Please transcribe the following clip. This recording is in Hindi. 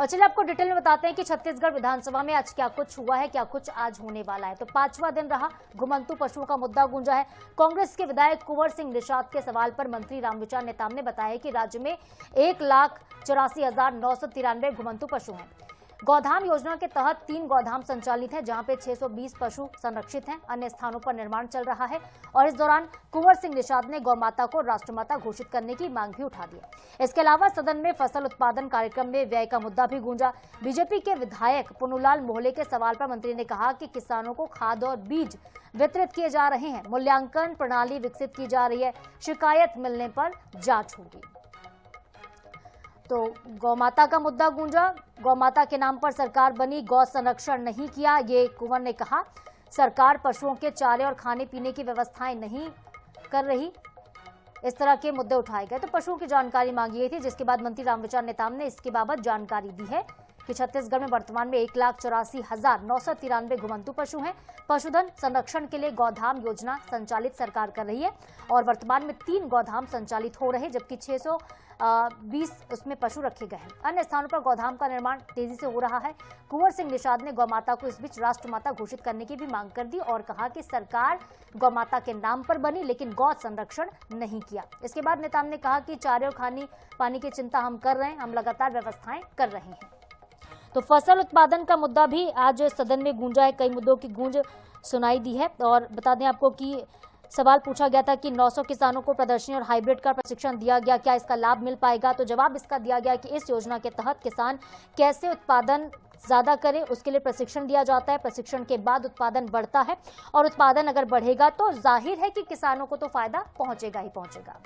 और चलिए आपको डिटेल में बताते हैं कि छत्तीसगढ़ विधानसभा में आज क्या कुछ हुआ है, क्या कुछ आज होने वाला है। तो 5वां दिन रहा घुमंतू पशुओं का मुद्दा गूंजा है। कांग्रेस के विधायक कुंवर सिंह निषाद के सवाल पर मंत्री रामविचार नेताम ने बताया कि राज्य में 1,84,993 घुमंतू पशु हैं। गौधाम योजना के तहत 3 गौधाम संचालित हैं, जहां पे 620 पशु संरक्षित हैं। अन्य स्थानों पर निर्माण चल रहा है और इस दौरान कुंवर सिंह निषाद ने गौमाता को राष्ट्रमाता घोषित करने की मांग भी उठा दी। इसके अलावा सदन में फसल उत्पादन कार्यक्रम में व्यय का मुद्दा भी गूंजा। बीजेपी के विधायक पुन्नूलाल मोहले के सवाल पर मंत्री ने कहा कि किसानों को खाद और बीज वितरित किए जा रहे हैं, मूल्यांकन प्रणाली विकसित की जा रही है, शिकायत मिलने पर जांच होगी। तो गौमाता का मुद्दा गूंजा। गौमाता के नाम पर सरकार बनी, गौ संरक्षण नहीं किया, ये कुंवर ने कहा। सरकार पशुओं के चारे और खाने पीने की व्यवस्थाएं नहीं कर रही, इस तरह के मुद्दे उठाए गए। तो पशुओं की जानकारी मांगी गई थी, जिसके बाद मंत्री रामविचार नेताम ने इसके बाबत जानकारी दी है कि छत्तीसगढ़ में वर्तमान में 1,84,993 घुमंतू पशु हैं। पशुधन संरक्षण के लिए गौधाम योजना संचालित सरकार कर रही है और वर्तमान में 3 गौधाम संचालित हो रहे, जबकि 620 उसमें पशु रखे गए हैं। अन्य स्थानों पर गौधाम का निर्माण तेजी से हो रहा है। कुंवर सिंह निषाद ने गौमाता को इस बीच राष्ट्रमाता घोषित करने की भी मांग कर दी और कहा कि सरकार गौमाता के नाम पर बनी, लेकिन गौ संरक्षण नहीं किया। इसके बाद नेताम ने कहा कि चारे और खाने पानी की चिंता हम कर रहे हैं, हम लगातार व्यवस्थाएं कर रहे हैं। तो फसल उत्पादन का मुद्दा भी आज सदन में गूंजा है। कई मुद्दों की गूंज सुनाई दी है और बता दें आपको कि सवाल पूछा गया था कि 900 किसानों को प्रदर्शनी और हाइब्रिड का प्रशिक्षण दिया गया, क्या इसका लाभ मिल पाएगा? तो जवाब इसका दिया गया कि इस योजना के तहत किसान कैसे उत्पादन ज्यादा करें, उसके लिए प्रशिक्षण दिया जाता है। प्रशिक्षण के बाद उत्पादन बढ़ता है और उत्पादन अगर बढ़ेगा तो जाहिर है कि किसानों को तो फायदा पहुंचेगा ही पहुंचेगा।